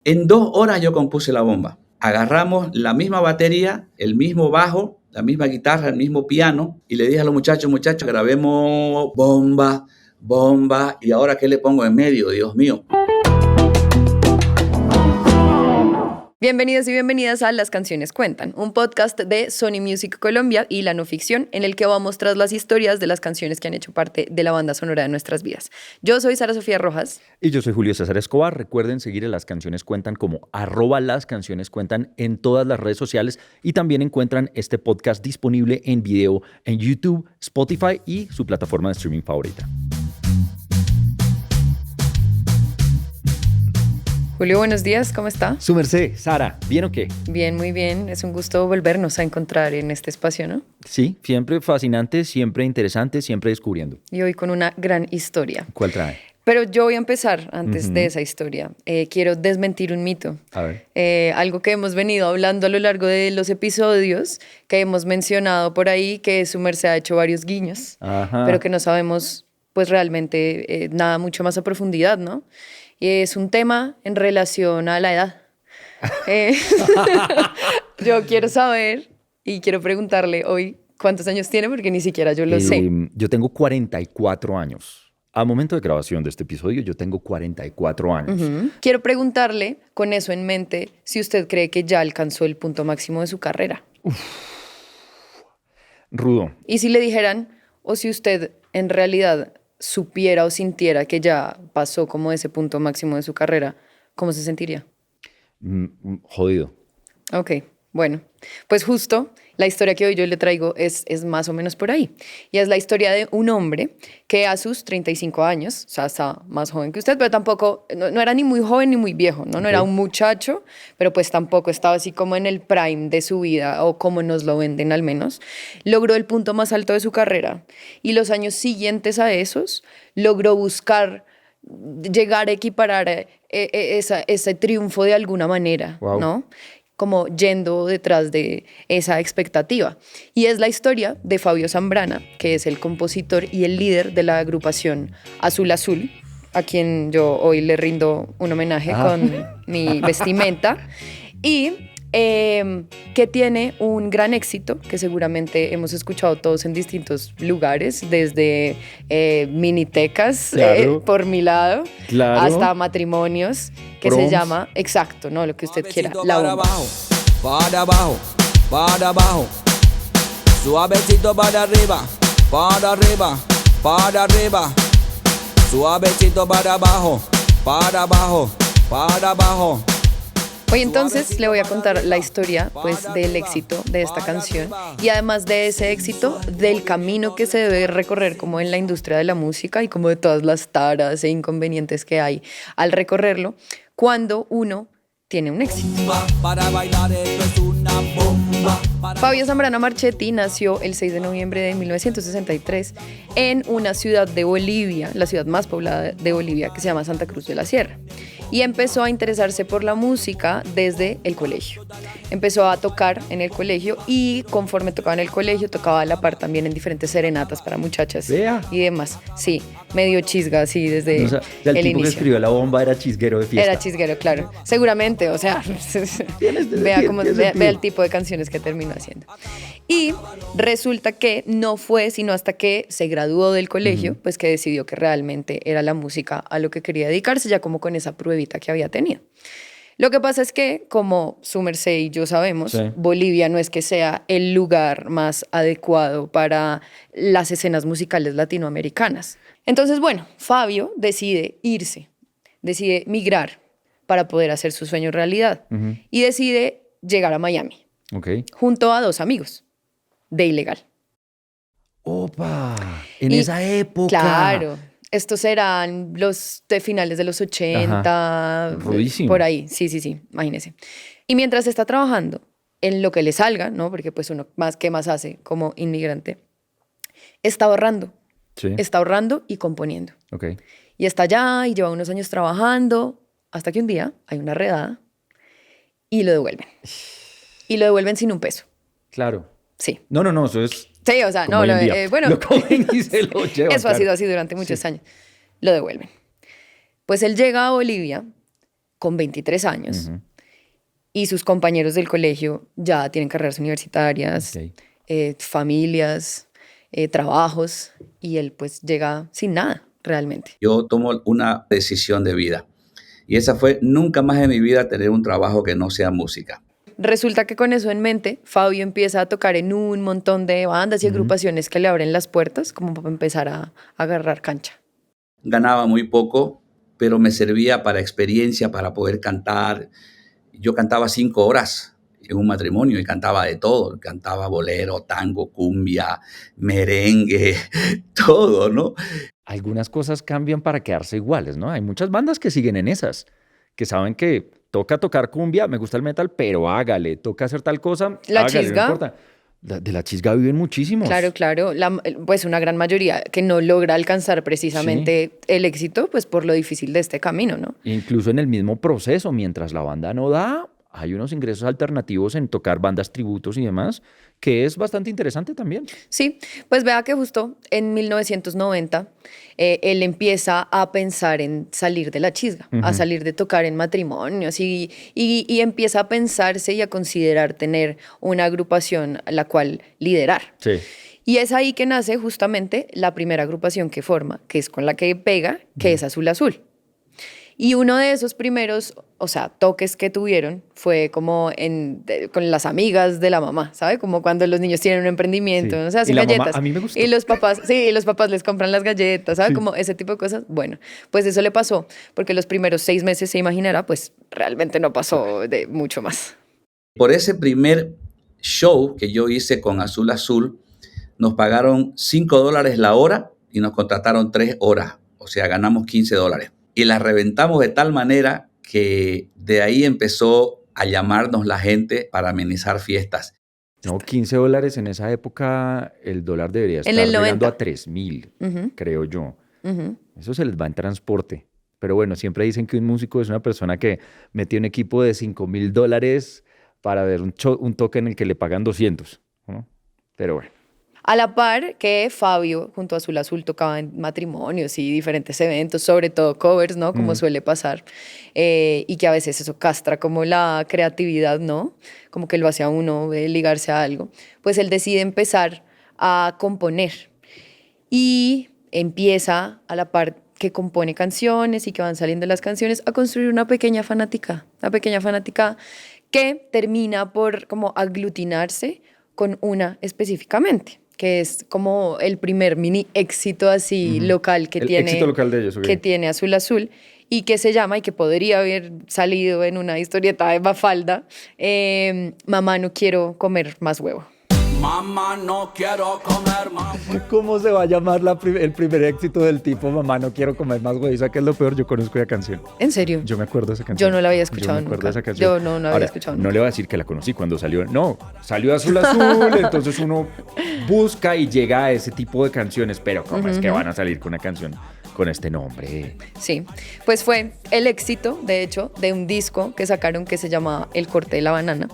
En 2 horas yo compuse la bomba. Agarramos la misma batería, el mismo bajo, la misma guitarra, el mismo piano, y le dije a los muchachos, grabemos bomba, bomba, y ahora ¿qué le pongo en medio? Dios mío. Bienvenidos y bienvenidas a Las Canciones Cuentan, un podcast de Sony Music Colombia y La No Ficción, en el que vamos tras las historias de las canciones que han hecho parte de la banda sonora de nuestras vidas. Yo soy Sara Sofía Rojas. Y yo soy Julio César Escobar. Recuerden seguir a Las Canciones Cuentan como @LasCancionesCuentan en todas las redes sociales, y también encuentran este podcast disponible en video en YouTube, Spotify y su plataforma de streaming favorita. Julio, buenos días, ¿cómo está? Su merced, Sara, ¿bien o qué? Bien, muy bien. Es un gusto volvernos a encontrar en este espacio, ¿no? Sí, siempre fascinante, siempre interesante, siempre descubriendo. Y hoy con una gran historia. ¿Cuál trae? Pero yo voy a empezar antes de esa historia. Quiero desmentir un mito. A ver. Algo que hemos venido hablando a lo largo de los episodios, que hemos mencionado por ahí, que su merced ha hecho varios guiños, pero que no sabemos pues realmente nada mucho más a profundidad, ¿no? Y es un tema en relación a la edad. Yo quiero saber y quiero preguntarle hoy cuántos años tiene, porque ni siquiera yo lo sé. Yo tengo 44 años. Al momento de grabación de este episodio, yo tengo 44 años. Quiero preguntarle, con eso en mente, si usted cree que ya alcanzó el punto máximo de su carrera. Rudo. Y si le dijeran, o si usted en realidad supiera o sintiera que ya pasó como ese punto máximo de su carrera, ¿cómo se sentiría? Jodido. Ok, bueno, pues justo la historia que hoy yo le traigo es más o menos por ahí. Y es la historia de un hombre que a sus 35 años, o sea, está más joven que usted, pero tampoco, no era ni muy joven ni muy viejo, ¿no? No era un muchacho, pero pues tampoco estaba así como en el prime de su vida, o como nos lo venden al menos. Logró el punto más alto de su carrera, y los años siguientes a esos logró buscar llegar a equiparar ese triunfo de alguna manera, Wow. ¿no? Como yendo detrás de esa expectativa. Y es la historia de Fabio Zambrana, que es el compositor y el líder de la agrupación Azul Azul, a quien yo hoy le rindo un homenaje con mi vestimenta, y que tiene un gran éxito que seguramente hemos escuchado todos en distintos lugares, desde minitecas, Claro. por mi lado, Claro. hasta matrimonios, que Proms. se llama, exacto, ¿no? Lo que usted quiera, la para bomba. abajo, para abajo, para abajo. Suavecito para arriba, para arriba, para arriba. Suavecito para abajo, para abajo, para abajo. Hoy entonces le voy a contar la historia pues del éxito de esta canción, y además de ese éxito, del camino que se debe recorrer como en la industria de la música y como de todas las taras e inconvenientes que hay al recorrerlo cuando uno tiene un éxito. Para bailar esto es una bomba. Fabio Zambrana Marchetti nació el 6 de noviembre de 1963 en una ciudad de Bolivia, la ciudad más poblada de Bolivia, que se llama Santa Cruz de la Sierra. Y empezó a interesarse por la música desde el colegio. Empezó a tocar en el colegio, y conforme tocaba en el colegio, tocaba a la par también en diferentes serenatas para muchachas. Vea. Y demás. Sí, medio chisga así desde O sea, el tipo que inicio. escribió la bomba era chisguero de fiesta. Era chisguero, claro. Seguramente, o sea, vea el tipo de canciones que terminó haciendo. Y resulta que no fue sino hasta que se graduó del colegio, pues que decidió que realmente era la música a lo que quería dedicarse, ya como con esa pruebita que había tenido. Lo que pasa es que, como su merced y yo sabemos, Sí. Bolivia no es que sea el lugar más adecuado para las escenas musicales latinoamericanas. Entonces, bueno, Fabio decide irse, decide migrar para poder hacer su sueño realidad, y decide llegar a Miami Ok. junto a 2 amigos de ilegal. ¡Opa! En Y, esa época. Claro. Estos eran los de finales de los 80, Ajá. Rudísimo. por ahí. Sí, imagínese. Y mientras está trabajando en lo que le salga, ¿no? Porque pues uno más, ¿qué más hace como inmigrante? Está ahorrando. Sí. Está ahorrando y componiendo. Ok. Y está allá y lleva unos años trabajando, hasta que un día hay una redada y lo devuelven. Y lo devuelven sin un peso. Claro. Sí. No, eso es... Sí, o sea, como no, hoy en día. bueno. Lo cogen y se lo llevan. Eso ha claro. sido así durante muchos años. Lo devuelven. Pues él llega a Bolivia con 23 años. Ujú. Y sus compañeros del colegio ya tienen carreras universitarias, Ok. familias, trabajos, y él pues llega sin nada, realmente. Yo tomo una decisión de vida. Y esa fue nunca más en mi vida tener un trabajo que no sea música. Resulta que con eso en mente, Fabio empieza a tocar en un montón de bandas y agrupaciones que le abren las puertas como para empezar a agarrar cancha. Ganaba muy poco, pero me servía para experiencia, para poder cantar. Yo cantaba 5 horas en un matrimonio y cantaba de todo. Cantaba bolero, tango, cumbia, merengue, todo, ¿no? Algunas cosas cambian para quedarse iguales, ¿no? Hay muchas bandas que siguen en esas, que saben que toca tocar cumbia, me gusta el metal, pero hágale, toca hacer tal cosa, La hágale, chisga. no importa. De la chisga viven muchísimos. Claro, claro. Pues una gran mayoría que no logra alcanzar precisamente el éxito, pues por lo difícil de este camino, ¿no? Incluso en el mismo proceso, mientras la banda no da, hay unos ingresos alternativos en tocar bandas tributos y demás, que es bastante interesante también. Sí, pues vea que justo en 1990 él empieza a pensar en salir de la chisga, a salir de tocar en matrimonios y empieza a pensarse y a considerar tener una agrupación a la cual liderar. Sí. Y es ahí que nace justamente la primera agrupación que forma, que es con la que pega, que es Azul Azul. Y uno de esos primeros, o sea, toques que tuvieron fue como con las amigas de la mamá, ¿sabe? Como cuando los niños tienen un emprendimiento, Sí. o sea, hacen Y la mamá, galletas. a mí me gustó. Y los papás, sí, y los papás les compran las galletas, ¿sabe? Sí. Como ese tipo de cosas. Bueno, pues eso le pasó, porque los primeros 6 meses, se imaginará, pues realmente no pasó de mucho más. Por ese primer show que yo hice con Azul Azul, nos pagaron $5 la hora y nos contrataron 3 horas. O sea, ganamos $15. Y la reventamos de tal manera que de ahí empezó a llamarnos la gente para amenizar fiestas. No, $15 en esa época, el dólar debería estar el llegando 90. a 3.000, Ujú, creo yo. ujú. Eso se les va en transporte. Pero bueno, siempre dicen que un músico es una persona que metió un equipo de $5.000 para ver un toque en el que le pagan 200, ¿no? Pero bueno. A la par que Fabio junto a Azul Azul tocaba en matrimonios y diferentes eventos, sobre todo covers, ¿no? Como suele pasar, y que a veces eso castra como la creatividad, ¿no? Como que lo hace a uno ligarse a algo. Pues él decide empezar a componer y empieza a la par que compone canciones y que van saliendo las canciones a construir una pequeña fanática que termina por como aglutinarse con una específicamente, que es como el primer mini éxito así local que El tiene, éxito local de ellos, ok. que tiene Azul Azul y que se llama, y que podría haber salido en una historieta de Mafalda, Mamá, no quiero comer más huevo. Mamá, no quiero comer más. ¿Cómo se va a llamar el primer éxito del tipo Mamá, no quiero comer más güey? ¿Sabes qué es lo peor? Yo conozco esa canción. ¿En serio? Yo me acuerdo de esa canción. Yo no la había escuchado Yo me acuerdo nunca. de esa canción. Yo no la había Ahora, escuchado no nunca. le voy a decir que la conocí cuando salió. No, salió Azul Azul, entonces uno busca y llega a ese tipo de canciones. Pero ¿cómo es que van a salir con una canción con este nombre? Sí, pues fue el éxito, de hecho, de un disco que sacaron que se llama El corte de la banana.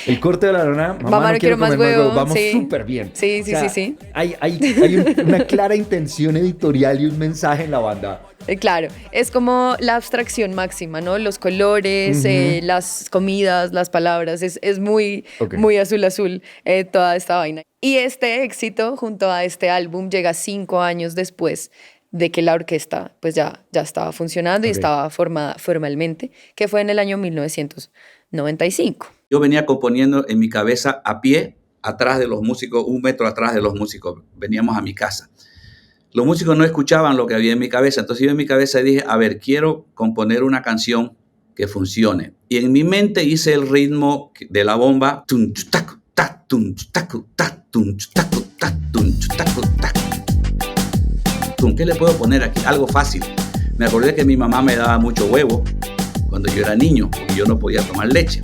El corte de la lana, Mamá, no quiero más comer huevo, Vamos sí. súper bien. Sí, sí, sí. Hay una clara intención editorial y un mensaje en la banda. Claro, es como la abstracción máxima, ¿no? Los colores, las comidas, las palabras, es muy, Ok. muy Azul Azul toda esta vaina. Y este éxito junto a este álbum llega 5 años después de que la orquesta pues ya estaba funcionando y Ok. estaba formada formalmente, que fue en el año 1995. Yo venía componiendo en mi cabeza a pie, atrás de los músicos, 1 metro atrás de los músicos. Veníamos a mi casa. Los músicos no escuchaban lo que había en mi cabeza. Entonces yo en mi cabeza dije, a ver, quiero componer una canción que funcione. Y en mi mente hice el ritmo de la bomba. Tum, chutacu, ta, tum, chutacu, ta, tum, chutacu, ta, tum, chutacu, ta. ¿Qué le puedo poner aquí? Algo fácil. Me acordé que mi mamá me daba mucho huevo cuando yo era niño y yo no podía tomar leche.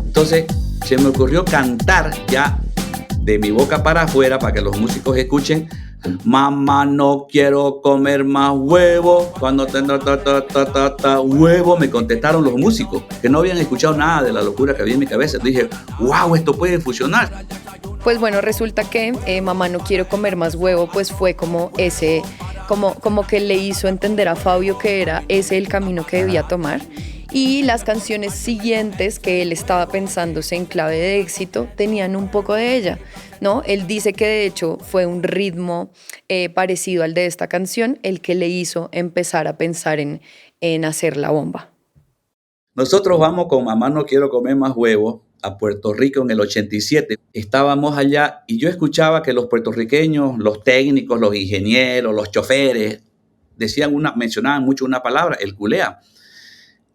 Entonces se me ocurrió cantar ya de mi boca para afuera para que los músicos escuchen. Mamá, no quiero comer más huevo. Cuando huevo, me contestaron los músicos que no habían escuchado nada de la locura que había en mi cabeza. Dije, wow, esto puede funcionar. Pues bueno, resulta que Mamá, no quiero comer más huevo, pues fue como ese como que le hizo entender a Fabio que era ese el camino que debía tomar. Y las canciones siguientes que él estaba pensándose en clave de éxito tenían un poco de ella, ¿no? Él dice que de hecho fue un ritmo parecido al de esta canción el que le hizo empezar a pensar en hacer la bomba. Nosotros vamos con Mamá No Quiero Comer Más Huevos a Puerto Rico en el 87. Estábamos allá y yo escuchaba que los puertorriqueños, los técnicos, los ingenieros, los choferes, mencionaban mucho una palabra, el culea.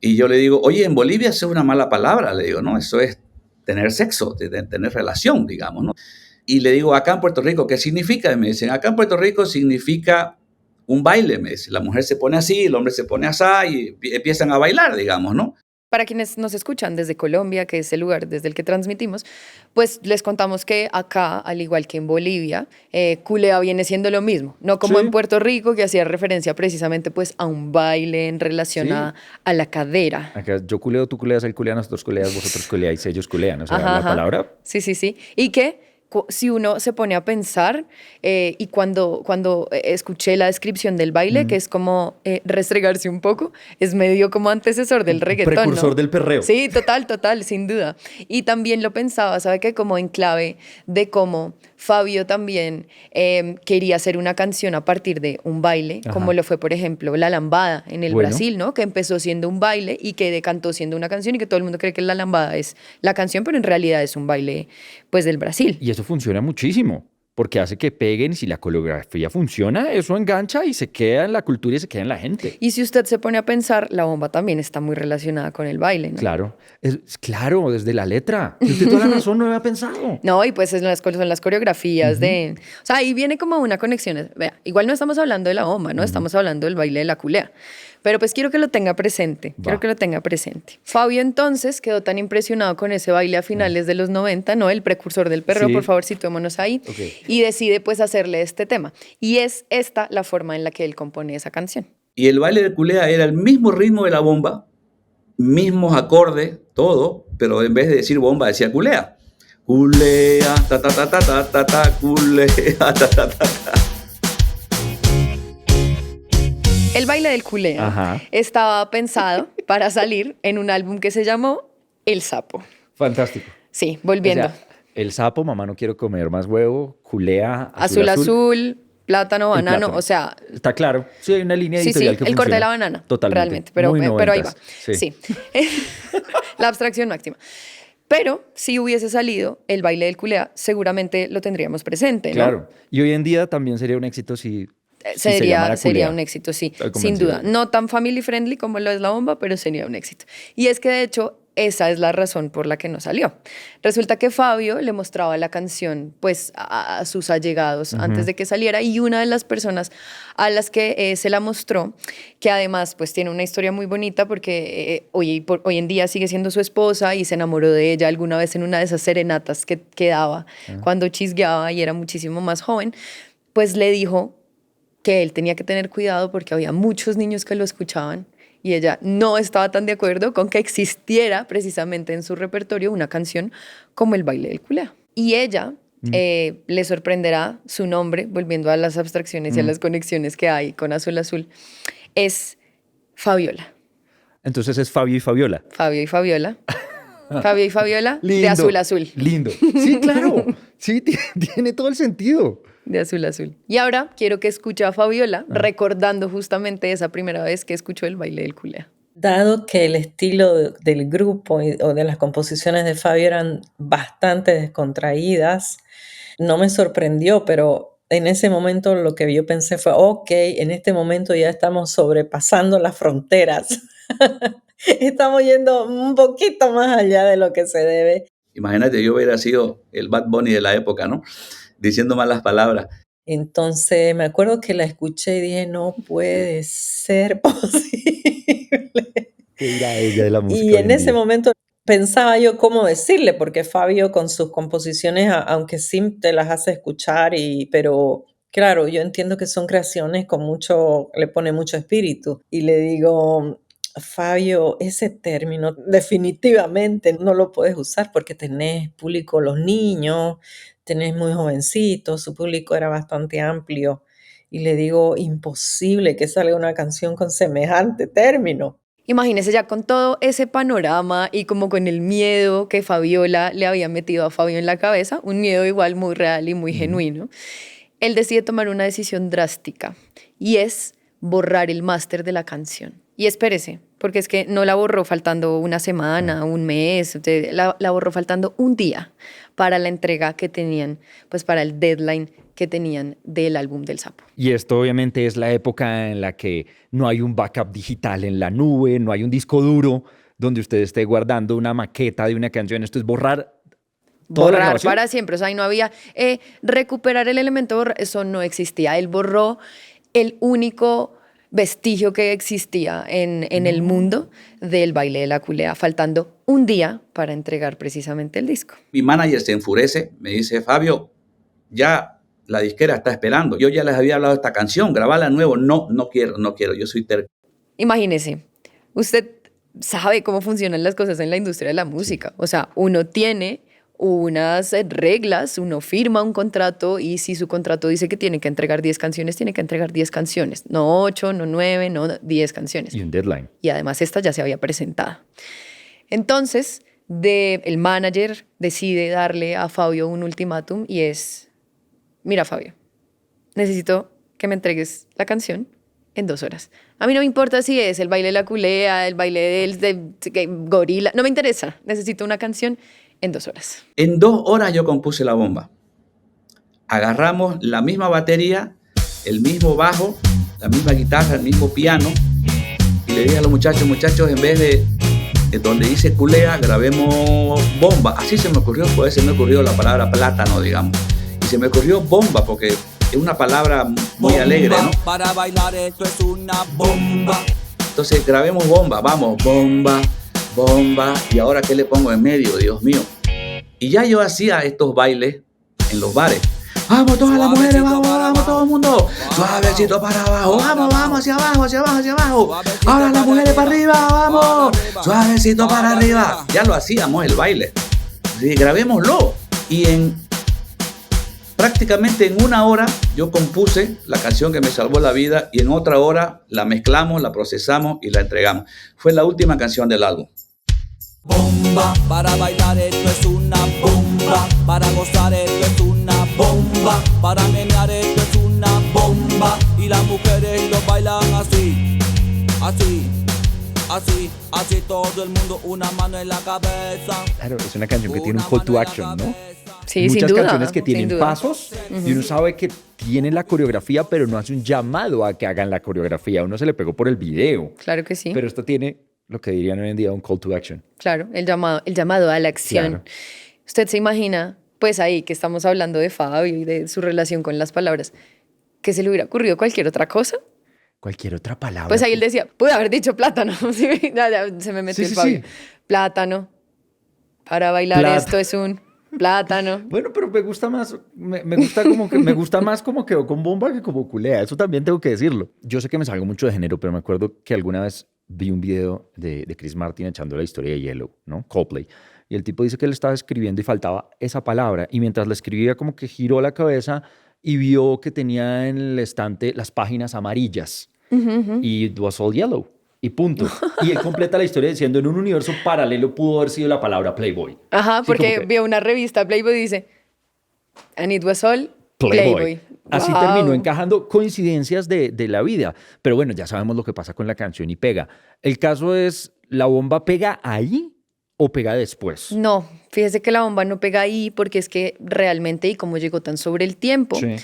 Y yo le digo, oye, en Bolivia eso es una mala palabra. Le digo, no, eso es tener sexo, tener relación, digamos, ¿no? Y le digo, acá en Puerto Rico, ¿qué significa? Y me dicen, acá en Puerto Rico significa un baile, me dice. La mujer se pone así, el hombre se pone así y empiezan a bailar, digamos, ¿no? Para quienes nos escuchan desde Colombia, que es el lugar desde el que transmitimos, pues les contamos que acá, al igual que en Bolivia, culea viene siendo lo mismo, no como Sí. en Puerto Rico, que hacía referencia precisamente pues a un baile en relación Sí. a la cadera. Acá yo culeo, tú culeas, él culea, nosotros culeas, vosotros culeáis, ellos culean. O sea, Ajá, la ajá. palabra. Sí, sí, sí. Y que si uno se pone a pensar, y cuando escuché la descripción del baile, que es como restregarse un poco, es medio como antecesor del reggaetón, Precursor ¿no? del perreo. Sí, total, sin duda. Y también lo pensaba, ¿sabe qué? Como en clave de cómo Fabio también quería hacer una canción a partir de un baile, Ajá. como lo fue, por ejemplo, La Lambada en el Bueno. Brasil, ¿no? Que empezó siendo un baile y que decantó siendo una canción y que todo el mundo cree que La Lambada es la canción, pero en realidad es un baile, pues, del Brasil. Y eso funciona muchísimo, porque hace que peguen y si la coreografía funciona, eso engancha y se queda en la cultura y se queda en la gente. Y si usted se pone a pensar, la bomba también está muy relacionada con el baile, ¿no? Claro, claro, desde la letra. Y usted toda la razón no había pensado. No, y pues son las coreografías de... O sea, ahí viene como una conexión. Vea, igual no estamos hablando de la bomba, ¿no? Estamos hablando del baile de la culea. Pero pues quiero que lo tenga presente, Va. quiero que lo tenga presente. Fabio entonces quedó tan impresionado con ese baile a finales de los 90, ¿no? El precursor del perreo, Sí. por favor, situémonos ahí. Ok. Y decide pues hacerle este tema. Y es esta la forma en la que él compone esa canción. Y el baile de culea era el mismo ritmo de la bomba, mismos acordes, todo, pero en vez de decir bomba decía culea. Culea, ta ta ta ta ta ta ta, culea, ta ta ta ta. El baile del culea Ajá. estaba pensado para salir en un álbum que se llamó El Sapo. Fantástico. Sí, volviendo. O sea, el sapo, mamá no quiero comer más huevo, culea, azul, azul, plátano, el banano, plátano. o sea... Está claro. Sí, hay una línea Sí, editorial sí, que el corte de la funciona. banana. Totalmente. Realmente, pero Muy ahí va. noventas. Sí. La abstracción máxima. Pero si hubiese salido el baile del culea, seguramente lo tendríamos presente, ¿no? Claro. Y hoy en día también sería un éxito si se llamara Sería culea. un éxito, sí, Estoy sin convencido. duda. No tan family friendly como lo es la bomba, pero sería un éxito. Y es que de hecho esa es la razón por la que no salió. Resulta que Fabio le mostraba la canción pues a sus allegados antes de que saliera, y una de las personas a las que se la mostró, que además pues tiene una historia muy bonita porque hoy en día sigue siendo su esposa y se enamoró de ella alguna vez en una de esas serenatas que daba cuando chisgueaba y era muchísimo más joven, pues le dijo que él tenía que tener cuidado porque había muchos niños que lo escuchaban y ella no estaba tan de acuerdo con que existiera precisamente en su repertorio una canción como El baile del culea. Y ella le sorprenderá su nombre, volviendo a las abstracciones y a las conexiones que hay con Azul Azul, es Fabiola. Entonces es Fabio y Fabiola. Fabio y Fabiola. Fabio y Fabiola de Lindo, Azul Azul. Lindo. Sí, claro. Sí, tiene todo el sentido. De Azul Azul. Y ahora quiero que escuche a Fabiola recordando justamente esa primera vez que escuchó el baile del culea. Dado que el estilo del grupo o de las composiciones de Fabio eran bastante descontraídas, no me sorprendió, pero en ese momento lo que yo pensé fue, ok, en este momento ya estamos sobrepasando las fronteras. Estamos yendo un poquito más allá de lo que se debe. Imagínate, yo hubiera sido el Bad Bunny de la época, ¿no? Diciendo malas palabras. Entonces me acuerdo que la escuché y dije, no puede ser posible. ¿Qué dirá ella de la música? Y hoy en en ese día? momento pensaba yo cómo decirle, porque Fabio con sus composiciones, aunque sí te las hace escuchar, pero claro, yo entiendo que son creaciones con mucho, le pone mucho espíritu. Y le digo, Fabio, ese término definitivamente no lo puedes usar porque tenés público los niños, tenés muy jovencitos, su público era bastante amplio. Y le digo, imposible que salga una canción con semejante término. Imagínese ya con todo ese panorama y como con el miedo que Fabiola le había metido a Fabio en la cabeza, un miedo igual muy real y muy genuino, él decide tomar una decisión drástica y es borrar el máster de la canción. Y espérese, porque es que no la borró faltando una semana, un mes, la borró faltando un día para la entrega que tenían, pues para el deadline que tenían del álbum del Sapo. Y esto obviamente es la época en la que no hay un backup digital en la nube, no hay un disco duro donde usted esté guardando una maqueta de una canción. Esto es borrar toda la Borrar grabación. para siempre, o sea, ahí no había recuperar el elemento borrar, eso no existía. Él borró el único vestigio que existía en el mundo del baile de la culea, faltando un día para entregar precisamente el disco. Mi manager se enfurece, me dice, Fabio, ya la disquera está esperando. Yo ya les había hablado de esta canción, grabarla de nuevo. No quiero, yo soy terco. Imagínese, usted sabe cómo funcionan las cosas en la industria de la música. O sea, uno tiene unas reglas, uno firma un contrato y si su contrato dice que tiene que entregar 10 canciones, tiene que entregar 10 canciones. No 8, no 9, no 10 canciones. Y un deadline. Y además esta ya se había presentado. Entonces, el manager decide darle a Fabio un ultimátum y es, mira Fabio, necesito que me entregues la canción en 2 horas. A mí no me importa si es el baile de la culea, el baile de gorila, no me interesa. Necesito una canción en 2 horas. En 2 horas yo compuse la bomba. Agarramos la misma batería, el mismo bajo, la misma guitarra, el mismo piano y le dije a los muchachos, en vez de donde dice culea, grabemos bomba. Así se me ocurrió, pues se me ocurrió la palabra plátano, digamos. Y se me ocurrió bomba porque es una palabra muy alegre, ¿no? Para bailar esto es una bomba. Entonces grabemos bomba, vamos, bomba, bomba. ¿Y ahora qué le pongo en medio, Dios mío? Y ya yo hacía estos bailes en los bares. Vamos todas las mujeres, vamos todo el mundo. Suavecito para abajo, vamos, hacia abajo. Ahora las mujeres para arriba, vamos. Suavecito para arriba. Ya lo hacíamos el baile. Sí, grabémoslo. Y prácticamente en 1 hora yo compuse la canción que me salvó la vida y en otra hora la mezclamos, la procesamos y la entregamos. Fue la última canción del álbum. Bomba, para bailar esto es una bomba. Para gozar esto es una bomba. Para menear esto es una bomba. Y las mujeres lo bailan así, así, así, así. Todo el mundo una mano en la cabeza. Claro, es una canción que tiene un call to action, ¿no? Sí, Muchas sin duda, canciones que sin tienen duda. pasos y uno sabe que tienen la coreografía, pero no hace un llamado a que hagan la coreografía. Uno se le pegó por el video. Claro que sí. Pero esto tiene lo que dirían hoy en día un call to action. Claro, el llamado a la acción. Claro. Usted se imagina, pues ahí que estamos hablando de Fabio y de su relación con las palabras, que se le hubiera ocurrido cualquier otra cosa. Cualquier otra palabra. Pues ahí él decía, pude haber dicho plátano. Sí, ya se me metió Sí, el sí, Fabio. sí. Plátano. Para bailar esto es un plátano. Bueno, pero me gusta más, me gusta más como quedó con bomba que como culea. Eso también tengo que decirlo. Yo sé que me salgo mucho de género, pero me acuerdo que alguna vez vi un video de Chris Martin echando la historia de Yellow, ¿no? Coldplay. Y el tipo dice que él estaba escribiendo y faltaba esa palabra. Y mientras la escribía como que giró la cabeza y vio que tenía en el estante las páginas amarillas. Y it was all yellow. Y punto. Y él completa la historia diciendo, en un universo paralelo pudo haber sido la palabra Playboy. Ajá, Sí, porque como que vio una revista Playboy y dice, and it was all Playboy. Así Wow. terminó encajando coincidencias de la vida. Pero bueno, ya sabemos lo que pasa con la canción y pega. El caso es, ¿la bomba pega ahí o pega después? No, fíjese que la bomba no pega ahí porque es que realmente, y como llegó tan sobre el tiempo, Sí.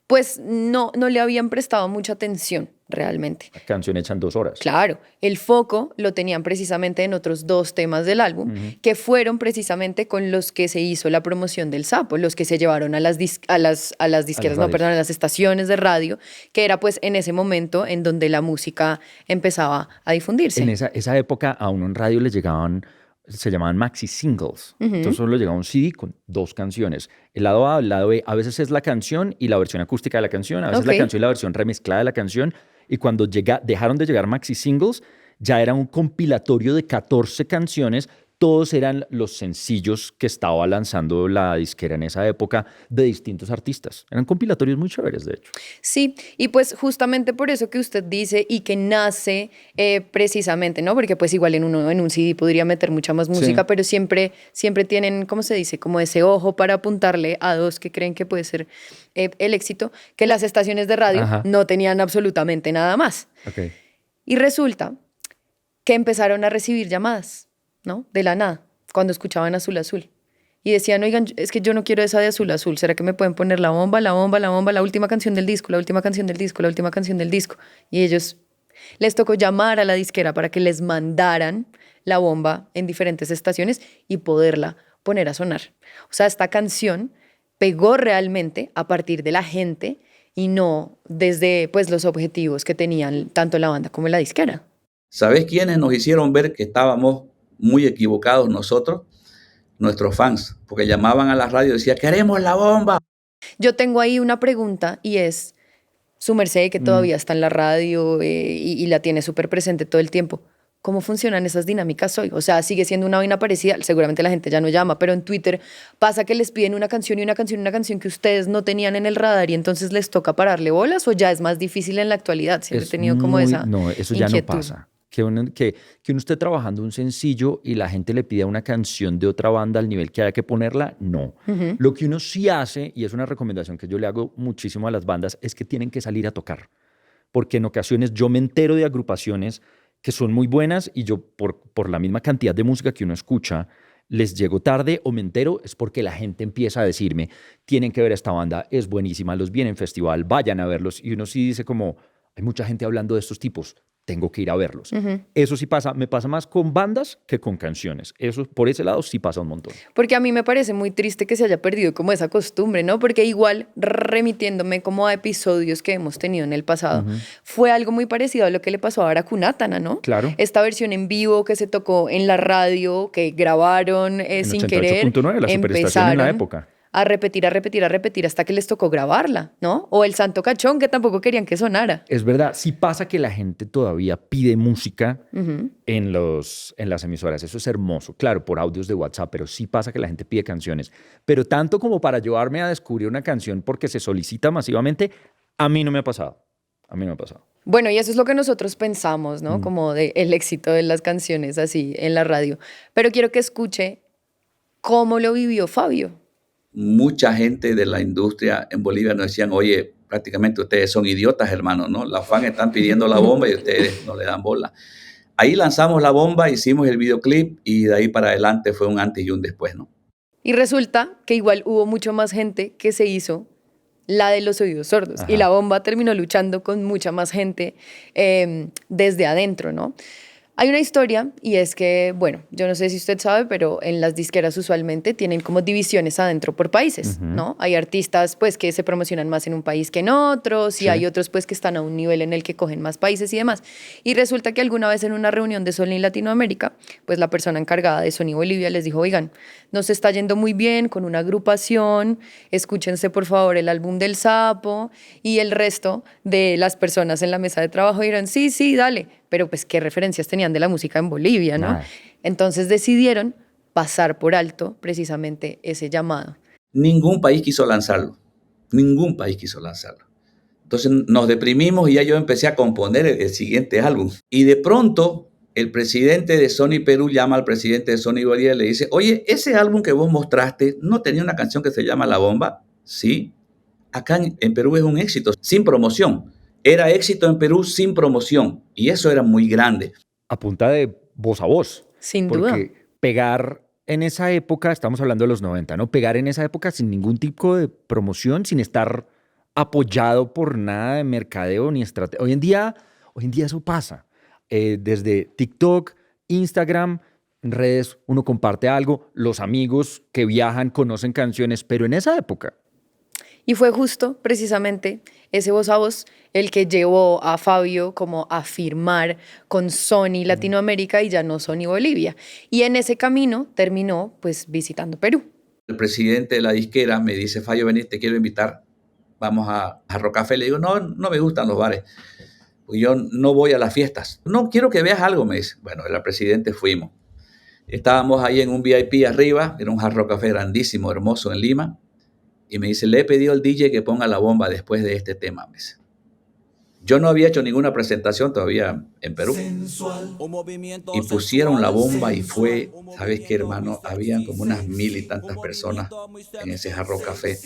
pues no le habían prestado mucha atención realmente. La canción hecha en 2 horas. Claro, el foco lo tenían precisamente en otros 2 temas del álbum, que fueron precisamente con los que se hizo la promoción del Sapo, los que se llevaron a las disqueras, a las estaciones de radio, que era pues en ese momento en donde la música empezaba a difundirse. En esa época a uno en radio le llegaban, se llamaban maxi singles. Entonces solo llegaba un CD con 2 canciones. El lado A, el lado B, a veces es la canción y la versión acústica de la canción, a veces la Ok. canción y la versión remezclada de la canción. Y cuando dejaron de llegar maxi singles, ya era un compilatorio de 14 canciones, todos eran los sencillos que estaba lanzando la disquera en esa época de distintos artistas. Eran compilatorios muy chéveres, de hecho. Sí, y pues justamente por eso que usted dice y que nace precisamente, ¿no? Porque pues igual en un CD podría meter mucha más música, Sí. pero siempre tienen, ¿cómo se dice? Como ese ojo para apuntarle a dos que creen que puede ser el éxito, que las estaciones de radio Ajá. no tenían absolutamente nada más. Ok. Y resulta que empezaron a recibir llamadas, ¿no? De la nada, cuando escuchaban Azul Azul. Y decían, oigan, es que yo no quiero esa de Azul Azul. ¿Será que me pueden poner la bomba, la bomba, la bomba, la última canción del disco, la última canción del disco, la última canción del disco? Y ellos les tocó llamar a la disquera para que les mandaran la bomba en diferentes estaciones y poderla poner a sonar. O sea, esta canción pegó realmente a partir de la gente y no desde pues, los objetivos que tenían tanto la banda como la disquera. ¿Sabes quiénes nos hicieron ver que estábamos muy equivocados nosotros? Nuestros fans, porque llamaban a la radio y decían, queremos la bomba. Yo tengo ahí una pregunta y es, su merced que todavía está en la radio y la tiene súper presente todo el tiempo, ¿cómo funcionan esas dinámicas hoy? O sea, sigue siendo una vaina parecida, seguramente la gente ya no llama, pero en Twitter pasa que les piden una canción y una canción y una canción que ustedes no tenían en el radar y entonces les toca pararle bolas o ya es más difícil en la actualidad. Siempre he tenido como esa No, eso ya no inquietud. pasa. Que uno esté trabajando un sencillo y la gente le pida una canción de otra banda al nivel que haya que ponerla, no. Lo que uno sí hace, y es una recomendación que yo le hago muchísimo a las bandas, es que tienen que salir a tocar. Porque en ocasiones yo me entero de agrupaciones que son muy buenas y yo por la misma cantidad de música que uno escucha, les llego tarde o me entero, es porque la gente empieza a decirme, tienen que ver a esta banda, es buenísima, los viene en festival, vayan a verlos. Y uno sí dice como, hay mucha gente hablando de estos tipos, tengo que ir a verlos. Eso sí pasa, me pasa más con bandas que con canciones. Eso, por ese lado, sí pasa un montón. Porque a mí me parece muy triste que se haya perdido como esa costumbre, ¿no? Porque igual, remitiéndome como a episodios que hemos tenido en el pasado, fue algo muy parecido a lo que le pasó a Baracunátana, ¿no? Claro. Esta versión en vivo que se tocó en la radio, que grabaron En sin querer, 88.9, la superestación en la época. a repetir hasta que les tocó grabarla, ¿no? O el Santo Cachón, que tampoco querían que sonara. Es verdad, sí pasa que la gente todavía pide música en las emisoras. Eso es hermoso. Claro, por audios de WhatsApp, pero sí pasa que la gente pide canciones. Pero tanto como para llevarme a descubrir una canción porque se solicita masivamente, a mí no me ha pasado. A mí no me ha pasado. Bueno, y eso es lo que nosotros pensamos, ¿no? Como de el éxito de las canciones así en la radio. Pero quiero que escuche cómo lo vivió Fabio. Mucha gente de la industria en Bolivia nos decían, oye, prácticamente ustedes son idiotas, hermanos, ¿no? Las fans están pidiendo la bomba y ustedes no le dan bola. Ahí lanzamos la bomba, hicimos el videoclip y de ahí para adelante fue un antes y un después, ¿no? Y resulta que igual hubo mucho más gente que se hizo la de los oídos sordos. Ajá. Y la bomba terminó luchando con mucha más gente desde adentro, ¿no? Hay una historia y es que, bueno, yo no sé si usted sabe, pero en las disqueras usualmente tienen como divisiones adentro por países, ¿no? Hay artistas pues que se promocionan más en un país que en otros y Sí. hay otros pues que están a un nivel en el que cogen más países y demás. Y resulta que alguna vez en una reunión de Sony Latinoamérica, pues la persona encargada de Sony Bolivia les dijo, oigan, nos está yendo muy bien con una agrupación, escúchense por favor el álbum del Sapo, y el resto de las personas en la mesa de trabajo dijeron, sí, sí, dale, pero pues qué referencias tenían de la música en Bolivia, ¿no? Nada. Entonces decidieron pasar por alto precisamente ese llamado. Ningún país quiso lanzarlo. Ningún país quiso lanzarlo. Entonces nos deprimimos y ya yo empecé a componer el siguiente álbum. Y de pronto el presidente de Sony Perú llama al presidente de Sony Bolivia y le dice, oye, ese álbum que vos mostraste, ¿no tenía una canción que se llama La Bomba? Sí. Acá en Perú es un éxito, sin promoción. Era éxito en Perú sin promoción. Y eso era muy grande. A punta de voz a voz. Sin duda. Porque pegar en esa época, estamos hablando de los 90, ¿no? Pegar en esa época sin ningún tipo de promoción, sin estar apoyado por nada de mercadeo ni estrategia. Hoy en día eso pasa. Desde TikTok, Instagram, redes, uno comparte algo, los amigos que viajan conocen canciones, pero en esa época. Y fue justo, precisamente, ese voz a voz el que llevó a Fabio como a firmar con Sony Latinoamérica y ya no Sony Bolivia. Y en ese camino terminó, pues, visitando Perú. El presidente de la disquera me dice, Fabio, vení, te quiero invitar. Vamos a Rocafé. Le digo, no me gustan los bares. Pues yo no voy a las fiestas. No, quiero que veas algo, me dice. Bueno, el presidente fuimos. Estábamos ahí en un VIP arriba, era un Hard Rock Café grandísimo, hermoso en Lima, y me dice, le he pedido al DJ que ponga la bomba después de este tema. Me dice. Yo no había hecho ninguna presentación todavía en Perú. Y pusieron la bomba y fue, ¿sabes qué, hermano? Habían como unas 1000 y tantas personas en ese Hard Rock Café.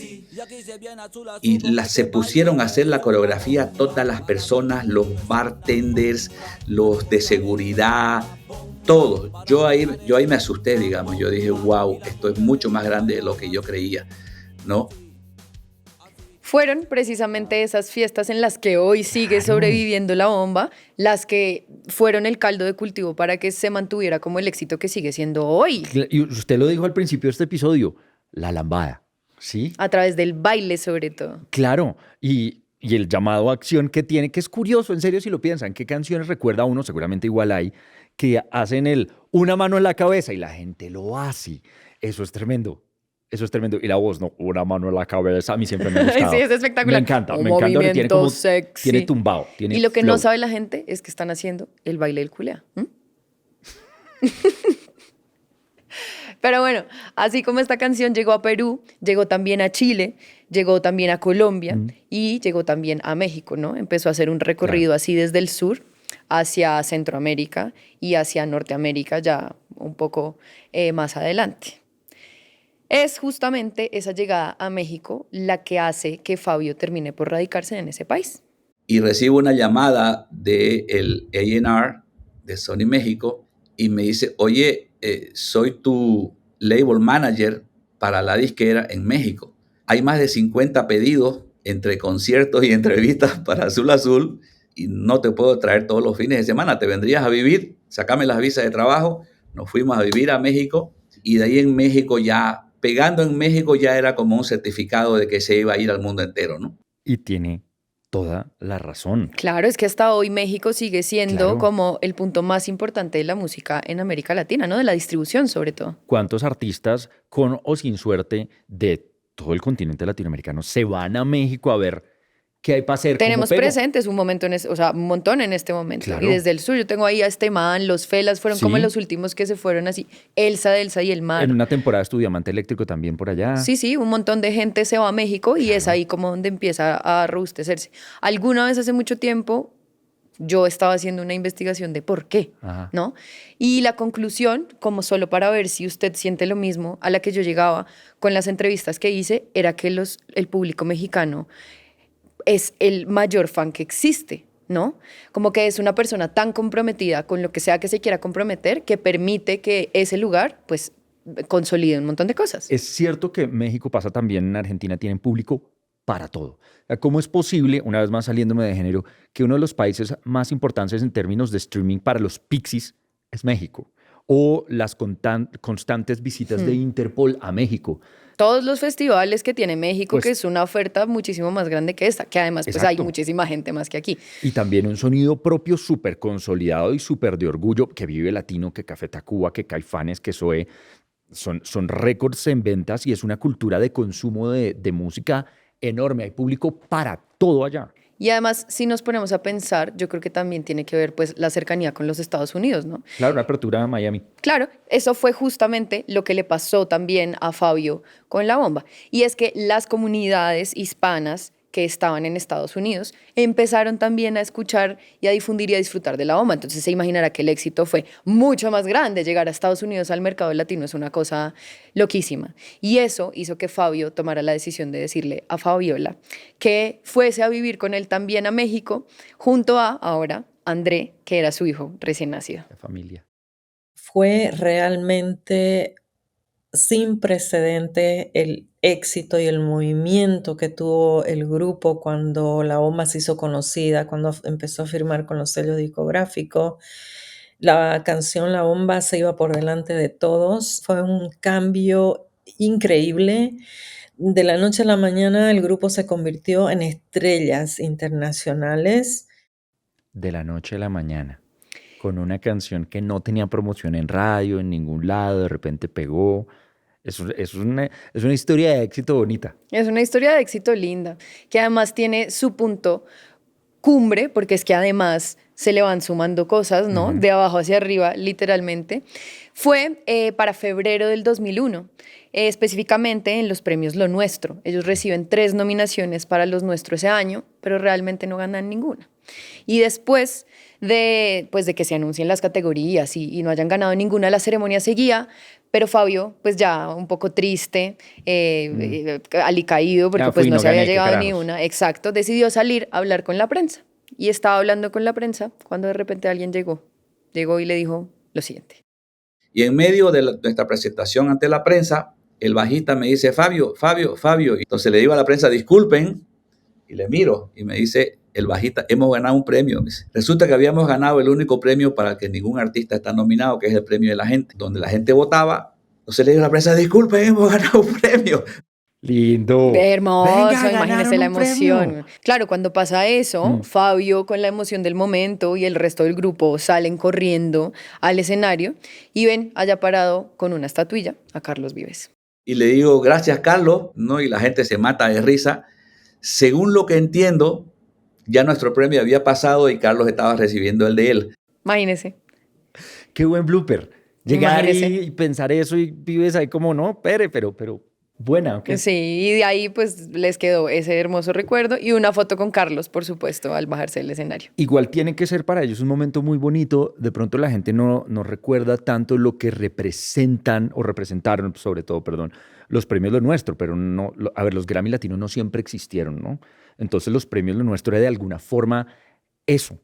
Y se pusieron a hacer la coreografía todas las personas, los bartenders, los de seguridad, todos. Yo ahí me asusté, digamos. Yo dije, wow, esto es mucho más grande de lo que yo creía, ¿no? Fueron precisamente esas fiestas en las que hoy sigue sobreviviendo la bomba, las que fueron el caldo de cultivo para que se mantuviera como el éxito que sigue siendo hoy. Y usted lo dijo al principio de este episodio, la lambada, ¿sí? A través del baile, sobre todo. Claro, y el llamado a acción que tiene, que es curioso, en serio, si lo piensan, ¿qué canciones recuerda uno? Seguramente igual hay, que hacen una mano en la cabeza y la gente lo hace. Eso es tremendo. Eso es tremendo. Y la voz, no, una mano en la cabeza, a mí siempre me ha gustado. Sí, es espectacular. Me encanta. Un Me encanta. movimiento sexy. Tiene tumbado. Tiene y lo que flow. no sabe la gente es que están haciendo el baile del culea. Pero bueno, así como esta canción llegó a Perú, llegó también a Chile, llegó también a Colombia y llegó también a México, ¿no? Empezó a hacer un recorrido así desde el sur hacia Centroamérica y hacia Norteamérica ya un poco más adelante. Es justamente esa llegada a México la que hace que Fabio termine por radicarse en ese país. Y recibo una llamada del A&R de Sony México y me dice, oye, soy tu label manager para la disquera en México. Hay más de 50 pedidos entre conciertos y entrevistas para Azul Azul y no te puedo traer todos los fines de semana. Te vendrías a vivir, sácame las visas de trabajo. Nos fuimos a vivir a México y de ahí en México ya, pegando en México ya era como un certificado de que se iba a ir al mundo entero, ¿no? Y tiene toda la razón. Claro, es que hasta hoy México sigue siendo como el punto más importante de la música en América Latina, ¿no? De la distribución, sobre todo. ¿Cuántos artistas, con o sin suerte, de todo el continente latinoamericano se van a México a ver qué hay para hacer? Tenemos presentes un momento, un montón en este momento. Claro. Y desde el sur yo tengo ahí a este man, los Felas fueron como los últimos que se fueron así. Elsa y el mar. En una temporada estuvo Diamante Eléctrico también por allá. Sí, un montón de gente se va a México y es ahí como donde empieza a robustecerse. Alguna vez hace mucho tiempo yo estaba haciendo una investigación de por qué, ¿no? Y la conclusión, como solo para ver si usted siente lo mismo a la que yo llegaba con las entrevistas que hice, era que el público mexicano es el mayor fan que existe, ¿no? Como que es una persona tan comprometida con lo que sea que se quiera comprometer que permite que ese lugar, pues, consolide un montón de cosas. Es cierto que México pasa también, en Argentina tienen público para todo. ¿Cómo es posible, una vez más saliéndome de género, que uno de los países más importantes en términos de streaming para los Pixies es México? O las constantes visitas de Interpol a México. Todos los festivales que tiene México, Pues, que es una oferta muchísimo más grande que esta, que además pues hay muchísima gente más que aquí. Y también un sonido propio súper consolidado y súper de orgullo, que Vive Latino, que Café Tacuba, que Caifanes, que Zoé, son récords en ventas y es una cultura de consumo de música enorme. Hay público para todo allá. Y además, si nos ponemos a pensar, yo creo que también tiene que ver pues la cercanía con los Estados Unidos, ¿no? Claro, una apertura a Miami. Claro, eso fue justamente lo que le pasó también a Fabio con la bomba. Y es que las comunidades hispanas que estaban en Estados Unidos empezaron también a escuchar y a difundir y a disfrutar de la bomba. Entonces se imaginará que el éxito fue mucho más grande. Llegar a Estados Unidos al mercado latino es una cosa loquísima. Y eso hizo que Fabio tomara la decisión de decirle a Fabiola que fuese a vivir con él también a México, junto a, ahora, André, que era su hijo recién nacido. La familia. Fue realmente sin precedente el éxito y el movimiento que tuvo el grupo cuando la bomba se hizo conocida, cuando empezó a firmar con los sellos discográficos. La canción La Bomba se iba por delante de todos. Fue un cambio increíble. De la noche a la mañana el grupo se convirtió en estrellas internacionales. De la noche a la mañana, con una canción que no tenía promoción en radio, en ningún lado, de repente pegó. Es una historia de éxito bonita. Es una historia de éxito linda, que además tiene su punto cumbre, porque es que además se le van sumando cosas, ¿no? De abajo hacia arriba, literalmente. Fue para febrero del 2001, específicamente en los premios Lo Nuestro. Ellos reciben 3 nominaciones para Los Nuestro ese año, pero realmente no ganan ninguna. Y después de que se anuncien las categorías y no hayan ganado ninguna, la ceremonia seguía, pero Fabio, pues ya un poco triste, alicaído, porque Ya pues fui, no no se había gané, qué llegado ni carajos. una. Exacto, decidió salir a hablar con la prensa. Y estaba hablando con la prensa cuando de repente alguien llegó y le dijo lo siguiente. Y en medio de nuestra presentación ante la prensa, el bajista me dice, Fabio, Fabio, Fabio. Y entonces le digo a la prensa, disculpen, y le miro y me dice el bajista, hemos ganado un premio. Me dice, resulta que habíamos ganado el único premio para el que ningún artista está nominado, que es el premio de la gente, donde la gente votaba. Entonces le digo a la prensa, disculpen, hemos ganado un premio. Lindo. Hermoso, Venga, imagínese ganaron la un premio. emoción. Claro, cuando pasa eso, Fabio con la emoción del momento y el resto del grupo salen corriendo al escenario y ven allá parado con una estatuilla a Carlos Vives. Y le digo, gracias, Carlos, ¿no? Y la gente se mata de risa. Según lo que entiendo, ya nuestro premio había pasado y Carlos estaba recibiendo el de él. Imagínese. Qué buen blooper. Llegar Imagínese. y pensar eso y vives ahí como, no, pero buena, ¿ok? Sí, y de ahí pues les quedó ese hermoso recuerdo y una foto con Carlos, por supuesto, al bajarse del escenario. Igual tiene que ser para ellos un momento muy bonito. De pronto la gente no recuerda tanto lo que representan o representaron, sobre todo, perdón, los premios Lo Nuestro, pero no, a ver, los Grammy Latinos no siempre existieron, ¿no? Entonces los premios Lo Nuestro era de alguna forma eso,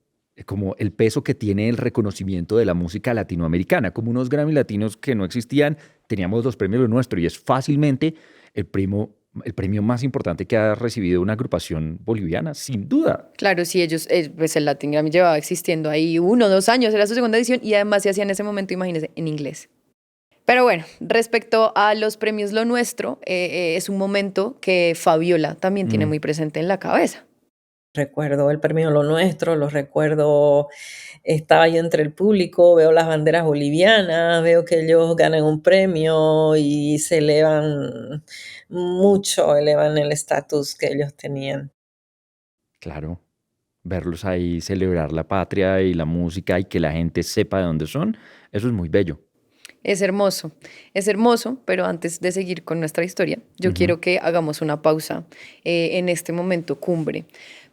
como el peso que tiene el reconocimiento de la música latinoamericana. Como unos Grammy Latinos que no existían, teníamos los premios Lo Nuestro y es fácilmente el premio más importante que ha recibido una agrupación boliviana, sin duda. Claro, sí, ellos, pues el Latin Grammy llevaba existiendo ahí 1 o 2 años, era su segunda edición y además se hacía en ese momento, imagínense, en inglés. Pero bueno, respecto a los premios Lo Nuestro, es un momento que Fabiola también tiene muy presente en la cabeza. Recuerdo el premio Lo Nuestro, lo recuerdo, estaba yo entre el público, veo las banderas bolivianas, veo que ellos ganan un premio y se elevan mucho, elevan el estatus que ellos tenían. Claro, verlos ahí celebrar la patria y la música y que la gente sepa de dónde son, eso es muy bello. Es hermoso, pero antes de seguir con nuestra historia, yo quiero que hagamos una pausa en este momento cumbre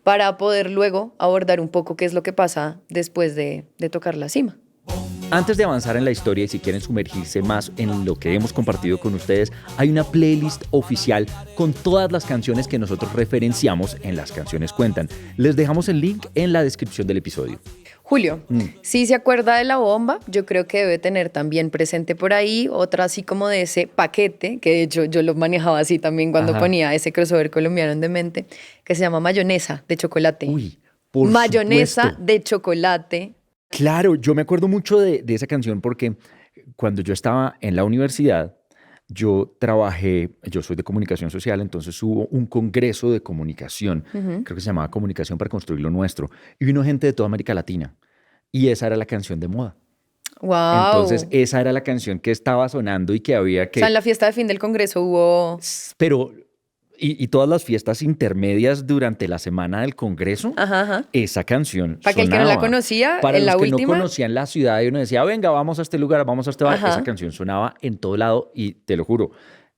para poder luego abordar un poco qué es lo que pasa después de tocar la cima. Antes de avanzar en la historia y si quieren sumergirse más en lo que hemos compartido con ustedes, hay una playlist oficial con todas las canciones que nosotros referenciamos en Las Canciones Cuentan. Les dejamos el link en la descripción del episodio. Julio, si se acuerda de La Bomba, yo creo que debe tener también presente por ahí otra así como de ese paquete, que de hecho yo lo manejaba así también cuando ponía ese crossover colombiano en Demente, que se llama Mayonesa de chocolate. Uy, por Mayonesa supuesto. de chocolate. Claro, yo me acuerdo mucho de esa canción porque cuando yo estaba en la universidad, yo soy de comunicación social, entonces hubo un congreso de comunicación, creo que se llamaba Comunicación para Construir lo Nuestro, y vino gente de toda América Latina, y esa era la canción de moda. ¡Wow! Entonces esa era la canción que estaba sonando y que había que... O sea, en la fiesta de fin del Congreso hubo... Pero, y todas las fiestas intermedias durante la semana del Congreso, esa canción Para que el que no la sonaba. conocía, Para en los la que última... no conocían la ciudad y uno decía, venga, vamos a este lugar, vamos a este bar, Ajá. esa canción sonaba en todo lado y te lo juro,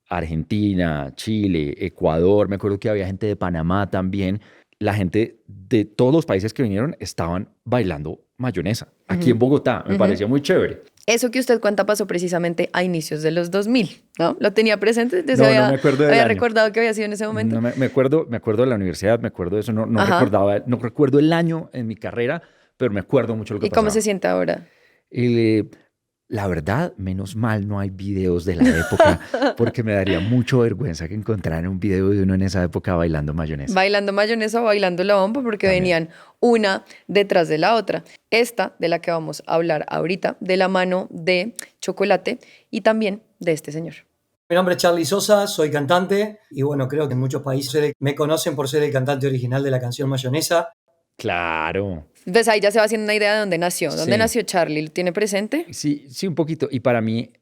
Argentina, Chile, Ecuador, me acuerdo que había gente de Panamá también, la gente de todos los países que vinieron estaban bailando mayonesa. Aquí en Bogotá, me parecía muy chévere. Eso que usted cuenta pasó precisamente a inicios de los 2000, ¿no? ¿Lo tenía presente? Entonces No, no había, me acuerdo del había año. recordado que había sido en ese momento. No, me acuerdo de la universidad, me acuerdo de eso, no Ajá. recordaba, no recuerdo el año en mi carrera, pero me acuerdo mucho lo que ¿Y cómo pasaba. se siente ahora? La verdad, menos mal no hay videos de la época, porque me daría mucho vergüenza que encontraran un video de uno en esa época bailando mayonesa. Bailando mayonesa o bailando la bomba, porque venían una detrás de la otra. Esta, de la que vamos a hablar ahorita, de la mano de Chocolate y también de este señor. Mi nombre es Charly Sosa, soy cantante y bueno, creo que en muchos países me conocen por ser el cantante original de la canción Mayonesa. Claro. Entonces ahí ya se va haciendo una idea de dónde nació. ¿Dónde Sí. nació Charly? ¿Lo tiene presente? Sí, un poquito. Y para mí,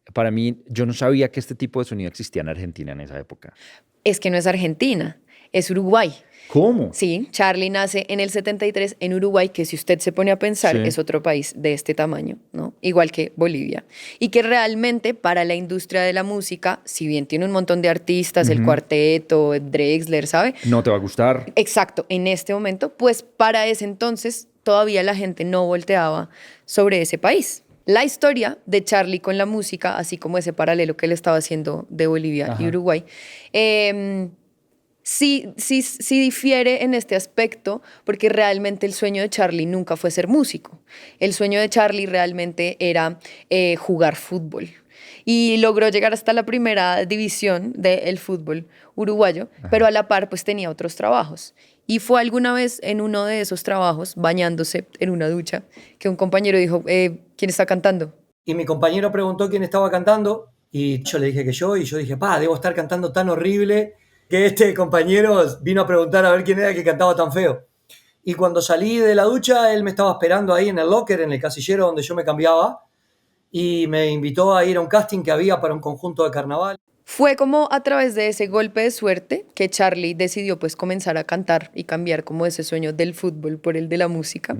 yo no sabía que este tipo de sonido existía en Argentina en esa época. Es que no es Argentina, es Uruguay. ¿Cómo? Sí, Charly nace en el 73 en Uruguay, que si usted se pone a pensar Sí. es otro país de este tamaño, ¿no? Igual que Bolivia. Y que realmente para la industria de la música, si bien tiene un montón de artistas, el cuarteto, Drexler, ¿sabe? No te va a gustar. Exacto, en este momento, pues para ese entonces todavía la gente no volteaba sobre ese país. La historia de Charly con la música, así como ese paralelo que él estaba haciendo de Bolivia y Ajá. Uruguay, sí difiere en este aspecto, porque realmente el sueño de Charly nunca fue ser músico. El sueño de Charly realmente era jugar fútbol. Y logró llegar hasta la primera división del fútbol uruguayo, pero a la par pues tenía otros trabajos. Y fue alguna vez en uno de esos trabajos, bañándose en una ducha, que un compañero dijo, ¿quién está cantando? Y mi compañero preguntó quién estaba cantando y yo le dije que yo, y yo dije, debo estar cantando tan horrible que este compañero vino a preguntar a ver quién era el que cantaba tan feo. Y cuando salí de la ducha, él me estaba esperando ahí en el locker, en el casillero donde yo me cambiaba, y me invitó a ir a un casting que había para un conjunto de carnaval. Fue como a través de ese golpe de suerte que Charly decidió pues comenzar a cantar y cambiar como ese sueño del fútbol por el de la música.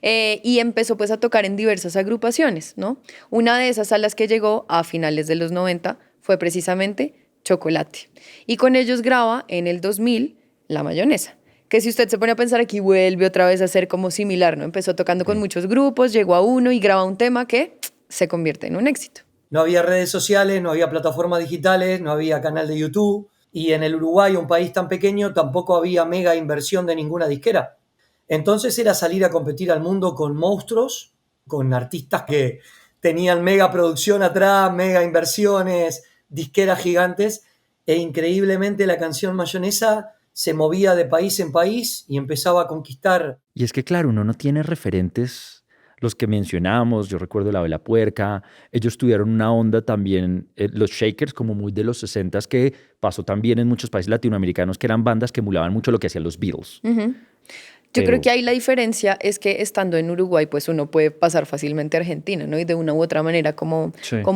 Y empezó pues a tocar en diversas agrupaciones, ¿no? Una de esas a las que llegó a finales de los 90 fue precisamente Chocolate. Y con ellos graba en el 2000 La Mayonesa, que si usted se pone a pensar aquí vuelve otra vez a ser como similar, ¿no? Empezó tocando con muchos grupos, llegó a uno y graba un tema que se convierte en un éxito. No había redes sociales, no había plataformas digitales, no había canal de YouTube. Y en el Uruguay, un país tan pequeño, tampoco había mega inversión de ninguna disquera. Entonces era salir a competir al mundo con monstruos, con artistas que tenían mega producción atrás, mega inversiones, disqueras gigantes. E increíblemente la canción Mayonesa se movía de país en país y empezaba a conquistar. Y es que, claro, uno no tiene referentes, los que mencionamos, yo recuerdo la Vela Puerca, ellos tuvieron una onda también, los Shakers, como muy de los 60s, que pasó también en muchos países latinoamericanos, que eran bandas que emulaban mucho lo que hacían los Beatles. Yo creo que ahí la diferencia es que estando en Uruguay, pues uno puede pasar fácilmente a Argentina, ¿no? Y de una u otra manera como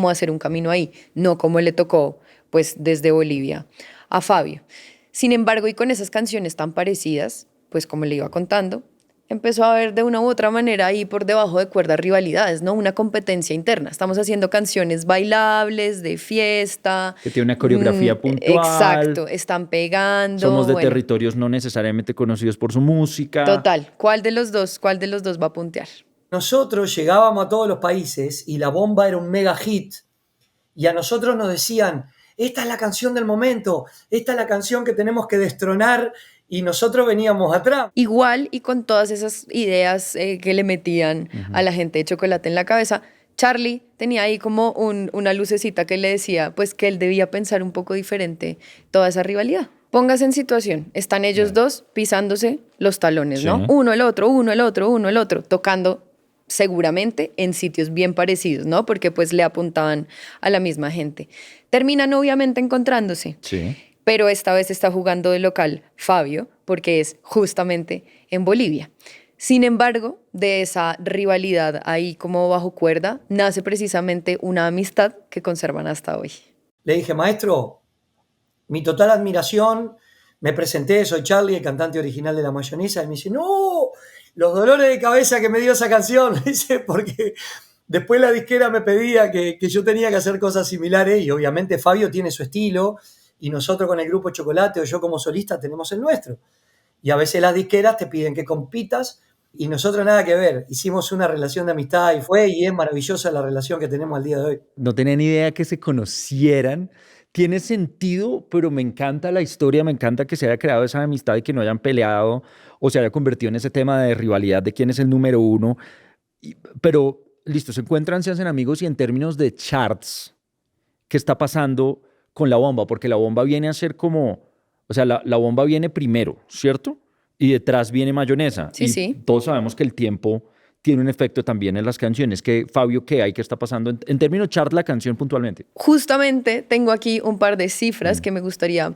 hacer un camino ahí, no como le tocó, pues, desde Bolivia a Fabio. Sin embargo, y con esas canciones tan parecidas, pues como le iba contando, empezó a haber de una u otra manera ahí por debajo de cuerdas rivalidades, ¿no? Una competencia interna. Estamos haciendo canciones bailables, de fiesta. Que tiene una coreografía puntual. Exacto, están pegando. Somos de territorios no necesariamente conocidos por su música. Total. ¿Cuál de los dos va a puntear? Nosotros llegábamos a todos los países y La Bomba era un mega hit. Y a nosotros nos decían, esta es la canción del momento, esta es la canción que tenemos que destronar, y nosotros veníamos atrás. Igual, y con todas esas ideas que le metían a la gente de Chocolate en la cabeza, Charly tenía ahí como una lucecita que le decía pues que él debía pensar un poco diferente toda esa rivalidad. Póngase en situación, están ellos dos pisándose los talones, ¿no? Uno el otro, tocando seguramente en sitios bien parecidos, ¿no? Porque pues le apuntaban a la misma gente. Terminan obviamente encontrándose. Sí. Pero esta vez está jugando de local Fabio, porque es justamente en Bolivia. Sin embargo, de esa rivalidad ahí como bajo cuerda, nace precisamente una amistad que conservan hasta hoy. Le dije, maestro, mi total admiración, me presenté, soy Charly, el cantante original de La Mayonesa, y me dice, no, los dolores de cabeza que me dio esa canción, dice, porque después la disquera me pedía que yo tenía que hacer cosas similares, y obviamente Fabio tiene su estilo, y nosotros con el grupo Chocolate o yo como solista tenemos el nuestro. Y a veces las disqueras te piden que compitas y nosotros nada que ver. Hicimos una relación de amistad y fue y es maravillosa la relación que tenemos al día de hoy. No tenía ni idea que se conocieran. Tiene sentido, pero me encanta la historia, me encanta que se haya creado esa amistad y que no hayan peleado o se haya convertido en ese tema de rivalidad de quién es el número uno. Pero listo, se encuentran, se hacen amigos y en términos de charts, ¿qué está pasando con La Bomba? Porque La Bomba viene a ser como, o sea, la Bomba viene primero, ¿cierto? Y detrás viene Mayonesa. Sí, y sí. Todos sabemos que el tiempo tiene un efecto también en las canciones. Fabio, ¿qué hay? ¿Qué está pasando en términos chart la canción puntualmente? Justamente tengo aquí un par de cifras que me gustaría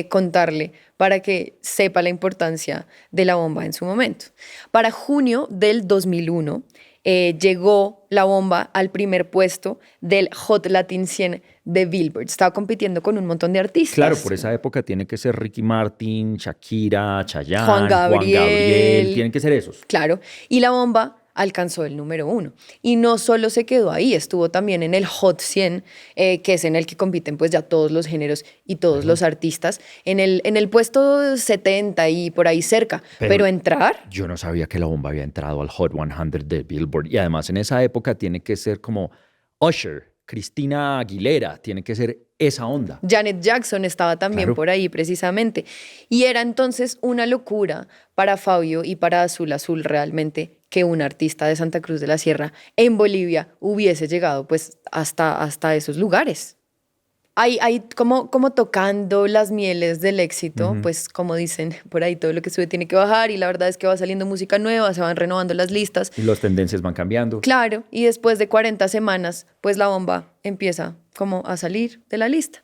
contarle para que sepa la importancia de La Bomba en su momento. Para junio del 2001, llegó La Bomba al primer puesto del Hot Latin 100 de Billboard. Estaba compitiendo con un montón de artistas. Claro, por esa época tiene que ser Ricky Martin, Shakira, Chayanne, Juan Gabriel. tienen que ser esos. Claro, y La Bomba alcanzó el número 1. Y no solo se quedó ahí, estuvo también en el Hot 100, que es en el que compiten pues ya todos los géneros y todos los artistas, en el puesto 70 y por ahí cerca. Pero entrar... Yo no sabía que La Bomba había entrado al Hot 100 de Billboard. Y además en esa época tiene que ser como Usher, Cristina Aguilera, tiene que ser esa onda. Janet Jackson estaba también Claro. por ahí precisamente. Y era entonces una locura para Fabio y para Azul Azul realmente que un artista de Santa Cruz de la Sierra en Bolivia hubiese llegado pues hasta esos lugares. Hay como tocando las mieles del éxito, pues como dicen por ahí, todo lo que sube tiene que bajar y la verdad es que va saliendo música nueva, se van renovando las listas. Y las tendencias van cambiando. Claro, y después de 40 semanas, pues La Bomba empieza como a salir de la lista.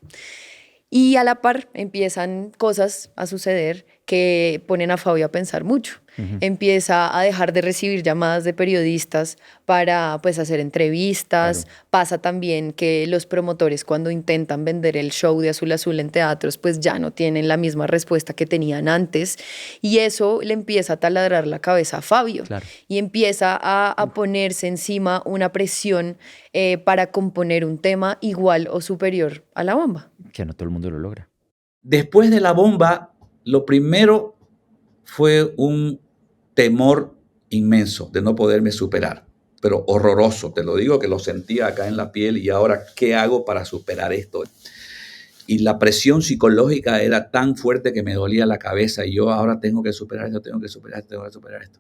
Y a la par empiezan cosas a suceder que ponen a Fabio a pensar mucho. Empieza a dejar de recibir llamadas de periodistas para pues hacer entrevistas. Claro. Pasa también que los promotores cuando intentan vender el show de Azul Azul en teatros pues ya no tienen la misma respuesta que tenían antes y eso le empieza a taladrar la cabeza a Fabio. Claro. Y empieza a ponerse encima una presión para componer un tema igual o superior a La Bomba. Que no todo el mundo lo logra. Después de La Bomba, lo primero fue un temor inmenso de no poderme superar, pero horroroso, te lo digo que lo sentía acá en la piel y ahora, ¿qué hago para superar esto? Y la presión psicológica era tan fuerte que me dolía la cabeza y yo ahora tengo que superar esto, tengo que superar esto.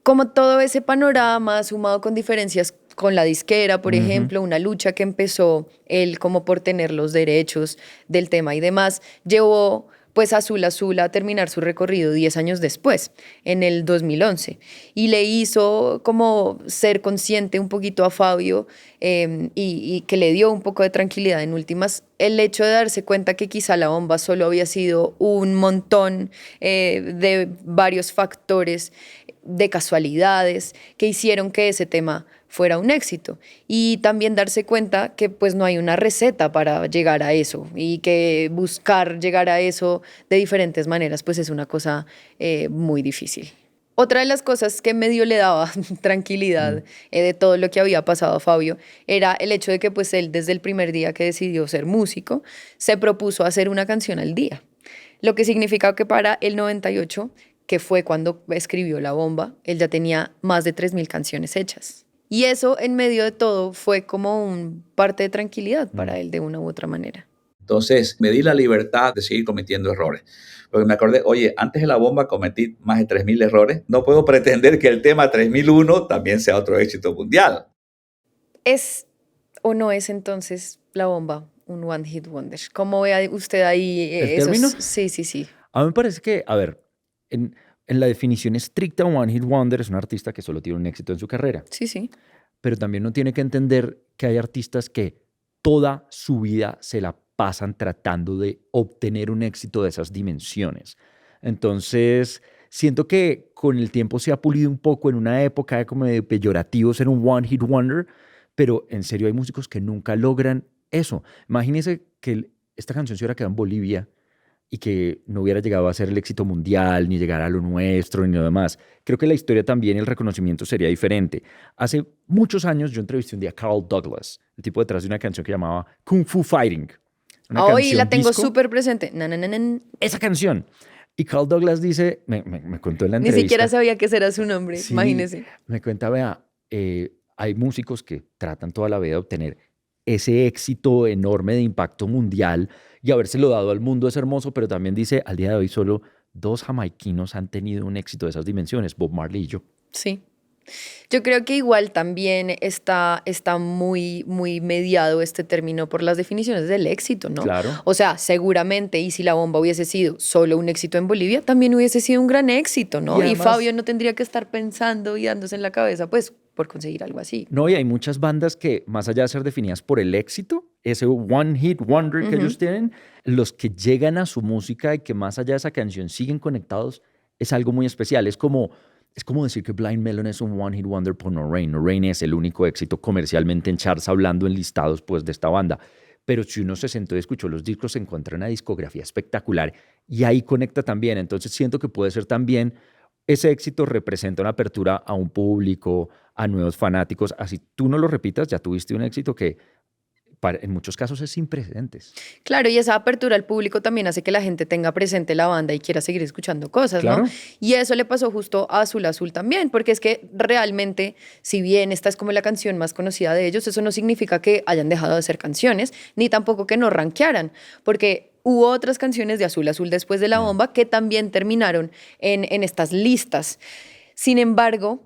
Como todo ese panorama sumado con diferencias con la disquera, por ejemplo, una lucha que empezó él como por tener los derechos del tema y demás, llevó pues Azul Azul a terminar su recorrido 10 años después, en el 2011. Y le hizo como ser consciente un poquito a Fabio y que le dio un poco de tranquilidad en últimas, el hecho de darse cuenta que quizá La Bomba solo había sido un montón de varios factores, de casualidades que hicieron que ese tema fuera un éxito y también darse cuenta que pues no hay una receta para llegar a eso y que buscar llegar a eso de diferentes maneras pues es una cosa muy difícil. Otra de las cosas que medio le daba tranquilidad de todo lo que había pasado a Fabio era el hecho de que pues él desde el primer día que decidió ser músico se propuso hacer una canción al día, lo que significa que para el 98, que fue cuando escribió La Bomba, él ya tenía más de 3.000 canciones hechas. Y eso, en medio de todo, fue como un parte de tranquilidad para él de una u otra manera. Entonces me di la libertad de seguir cometiendo errores. Porque me acordé, oye, antes de La Bomba cometí más de 3.000 errores. No puedo pretender que el tema 3001 también sea otro éxito mundial. ¿Es o no es entonces La Bomba un One Hit Wonder? ¿Cómo ve usted ahí ¿El término? Sí. A mí me parece que, a ver, en la definición estricta, un One Hit Wonder es un artista que solo tiene un éxito en su carrera. Sí. Pero también uno tiene que entender que hay artistas que toda su vida se la pasan tratando de obtener un éxito de esas dimensiones. Entonces, siento que con el tiempo se ha pulido un poco en una época como de peyorativo ser un One Hit Wonder, pero en serio hay músicos que nunca logran eso. Imagínense que esta canción se hubiera quedado en Bolivia y que no hubiera llegado a ser el éxito mundial, ni llegar a lo nuestro, ni lo demás. Creo que la historia también, el reconocimiento sería diferente. Hace muchos años yo entrevisté un día a Carl Douglas, el tipo detrás de una canción que llamaba Kung Fu Fighting. Hoy la tengo disco. súper presente. Esa canción. Y Carl Douglas dice, me contó en la Ni entrevista. siquiera sabía que ese era su nombre, Sí, imagínese. Me cuenta, vea, hay músicos que tratan toda la vida de obtener ese éxito enorme de impacto mundial y habérselo dado al mundo es hermoso, pero también dice, al día de hoy solo 2 jamaiquinos han tenido un éxito de esas dimensiones, Bob Marley y yo. Sí. Yo creo que igual también está muy mediado este término por las definiciones del éxito, ¿no? Claro. O sea, seguramente, y si La Bomba hubiese sido solo un éxito en Bolivia, también hubiese sido un gran éxito, ¿no? Y además, Fabio no tendría que estar pensando y dándose en la cabeza, pues, por conseguir algo así. No, y hay muchas bandas que, más allá de ser definidas por el éxito, ese One Hit Wonder que ellos tienen, los que llegan a su música y que más allá de esa canción siguen conectados, es algo muy especial. Es como Es como decir que Blind Melon es un one hit wonder por No Rain. No Rain es el único éxito comercialmente en charts, hablando en listados pues, de esta banda. Pero si uno se sentó y escuchó los discos, se encuentra una discografía espectacular y ahí conecta también. Entonces siento que puede ser también, ese éxito representa una apertura a un público, a nuevos fanáticos. Así tú no lo repitas, ya tuviste un éxito que en muchos casos es sin precedentes. Claro, y esa apertura al público también hace que la gente tenga presente la banda y quiera seguir escuchando cosas, Claro. ¿no? Y eso le pasó justo a Azul Azul también, porque es que realmente, si bien esta es como la canción más conocida de ellos, eso no significa que hayan dejado de hacer canciones, ni tampoco que no rankearan, porque hubo otras canciones de Azul Azul después de La Bomba que también terminaron en estas listas. Sin embargo,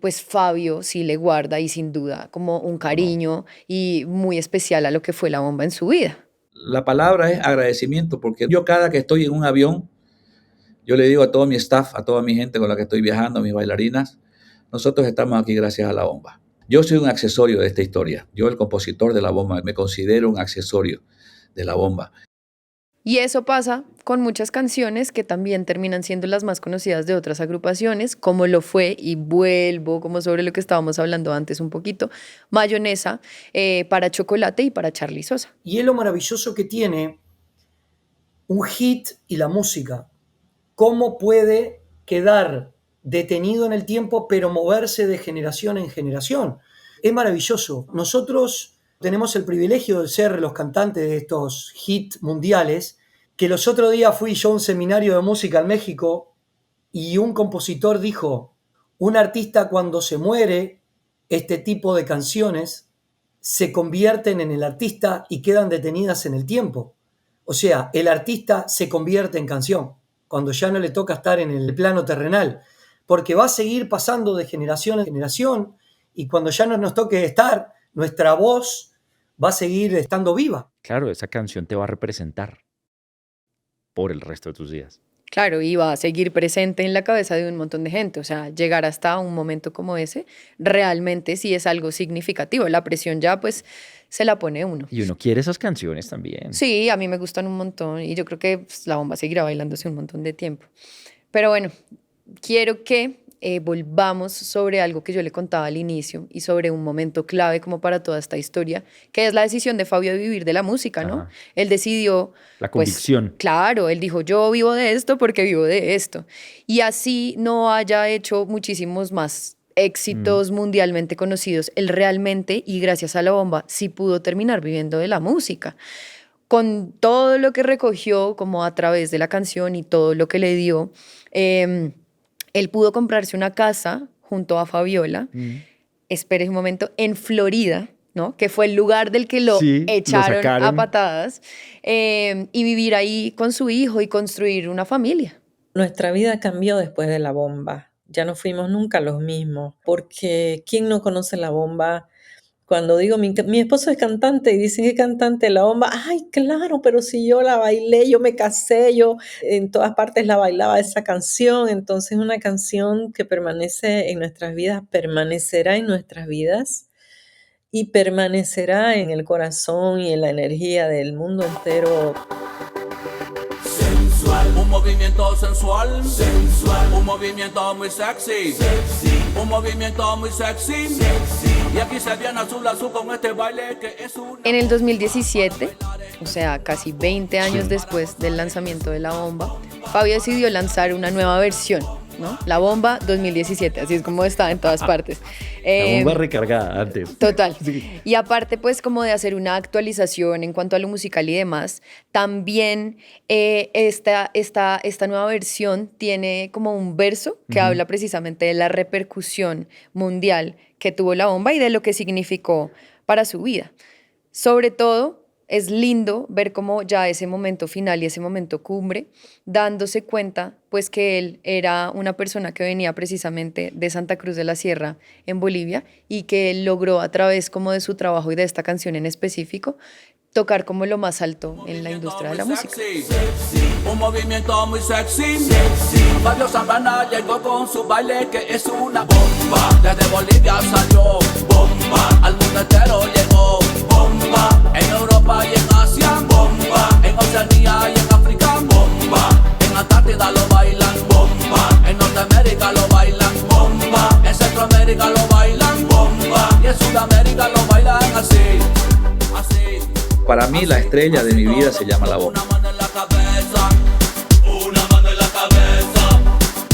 pues Fabio sí le guarda y sin duda como un cariño y muy especial a lo que fue La Bomba en su vida. La palabra es agradecimiento, porque yo cada que estoy en un avión, yo le digo a todo mi staff, a toda mi gente con la que estoy viajando, a mis bailarinas, nosotros estamos aquí gracias a La Bomba. Yo soy un accesorio de esta historia. Yo, el compositor de La Bomba, me considero un accesorio de La Bomba. Y eso pasa con muchas canciones que también terminan siendo las más conocidas de otras agrupaciones, como lo fue, y vuelvo como sobre lo que estábamos hablando antes un poquito, Mayonesa, para Chocolate y para Charly Sosa. Y es lo maravilloso que tiene un hit y la música. Cómo puede quedar detenido en el tiempo, pero moverse de generación en generación. Es maravilloso. Nosotros tenemos el privilegio de ser los cantantes de estos hits mundiales, que los otros días fui yo a un seminario de música en México y un compositor dijo, un artista cuando se muere, este tipo de canciones se convierten en el artista y quedan detenidas en el tiempo. O sea, el artista se convierte en canción cuando ya no le toca estar en el plano terrenal, porque va a seguir pasando de generación en generación y cuando ya no nos toque estar, nuestra voz va a seguir estando viva. Claro, esa canción te va a representar por el resto de tus días. Claro, y va a seguir presente en la cabeza de un montón de gente. O sea, llegar hasta un momento como ese realmente sí es algo significativo. La presión ya pues se la pone uno. Y uno quiere esas canciones también. Sí, a mí me gustan un montón y yo creo que pues, La Bomba seguirá bailándose un montón de tiempo. Pero bueno, quiero que volvamos sobre algo que yo le contaba al inicio y sobre un momento clave como para toda esta historia, que es la decisión de Fabio de vivir de la música, ¿no? Ajá. Él decidió... La convicción. Pues, claro, él dijo, yo vivo de esto porque vivo de esto. Y así no haya hecho muchísimos más éxitos mundialmente conocidos, él realmente, y gracias a La Bomba, sí pudo terminar viviendo de la música. Con todo lo que recogió como a través de la canción y todo lo que le dio, él pudo comprarse una casa junto a Fabiola, espere un momento, en Florida, ¿no? Que fue el lugar del que lo echaron a patadas, y vivir ahí con su hijo y construir una familia. Nuestra vida cambió después de La Bomba. Ya no fuimos nunca los mismos, porque ¿quién no conoce La Bomba? Cuando digo, mi esposo es cantante y dicen, ¿qué cantante? La Bomba. Ay, claro, pero si yo la bailé, yo me casé, yo en todas partes la bailaba esa canción. Entonces, una canción que permanece en nuestras vidas, permanecerá en nuestras vidas y permanecerá en el corazón y en la energía del mundo entero. Sensual, un movimiento sensual, sensual, un movimiento muy sexy, sexy, un movimiento muy sexy, sexy. Y aquí se viene Azul Azul con este baile que es una... En el 2017, o sea, casi 20 años después del lanzamiento de La Bomba, Fabio decidió lanzar una nueva versión, ¿no? La Bomba 2017, así es como está en todas partes. La Bomba recargada antes. Total. Sí. Y aparte, pues, como de hacer una actualización en cuanto a lo musical y demás, también esta nueva versión tiene como un verso que habla precisamente de la repercusión mundial que tuvo La Bomba y de lo que significó para su vida. Sobre todo, es lindo ver cómo ya ese momento final y ese momento cumbre, dándose cuenta pues que él era una persona que venía precisamente de Santa Cruz de la Sierra en Bolivia y que él logró a través como de su trabajo y de esta canción en específico tocar como lo más alto en la industria de la música. Un movimiento muy sexy, sexy. Fabio Zambrana llegó con su baile que es una bomba. Desde Bolivia salió bomba, al mundo entero llegó bomba. En Europa y en Asia bomba, en Oceanía y en África bomba. En Antártida lo bailan bomba, en Norteamérica lo bailan bomba. para mí la estrella de mi vida se llama La Bomba. Una mano en la cabeza, una mano en la cabeza,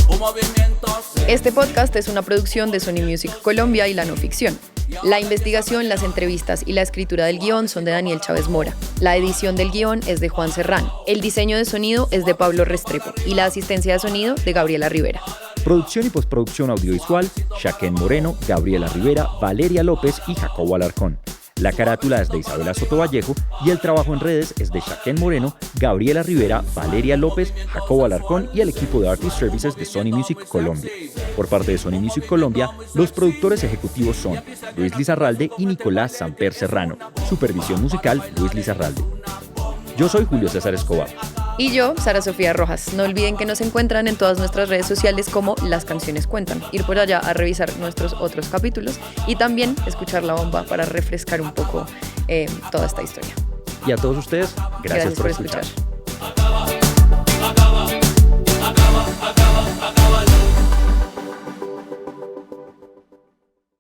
un movimiento así. Este podcast es una producción de Sony Music Colombia y La No Ficción. La investigación, las entrevistas y la escritura del guión son de Daniel Chávez Mora. La edición del guión es de Juan Serrano. El diseño de sonido es de Pablo Restrepo y la asistencia de sonido de Gabriela Rivera. Producción y postproducción audiovisual, Shaken Moreno, Gabriela Rivera, Valeria López y Jacobo Alarcón. La carátula es de Isabela Sotovallejo y el trabajo en redes es de Shaken Moreno, Gabriela Rivera, Valeria López, Jacobo Alarcón y el equipo de Artist Services de Sony Music Colombia. Por parte de Sony Music Colombia, los productores ejecutivos son Luis Lizarralde y Nicolás Samper Serrano. Supervisión musical, Luis Lizarralde. Yo soy Julio César Escobar. Y yo, Sara Sofía Rojas. No olviden que nos encuentran en todas nuestras redes sociales como Las Canciones Cuentan. Ir por allá a revisar nuestros otros capítulos y también escuchar La Bomba para refrescar un poco toda esta historia. Y a todos ustedes, gracias por escuchar.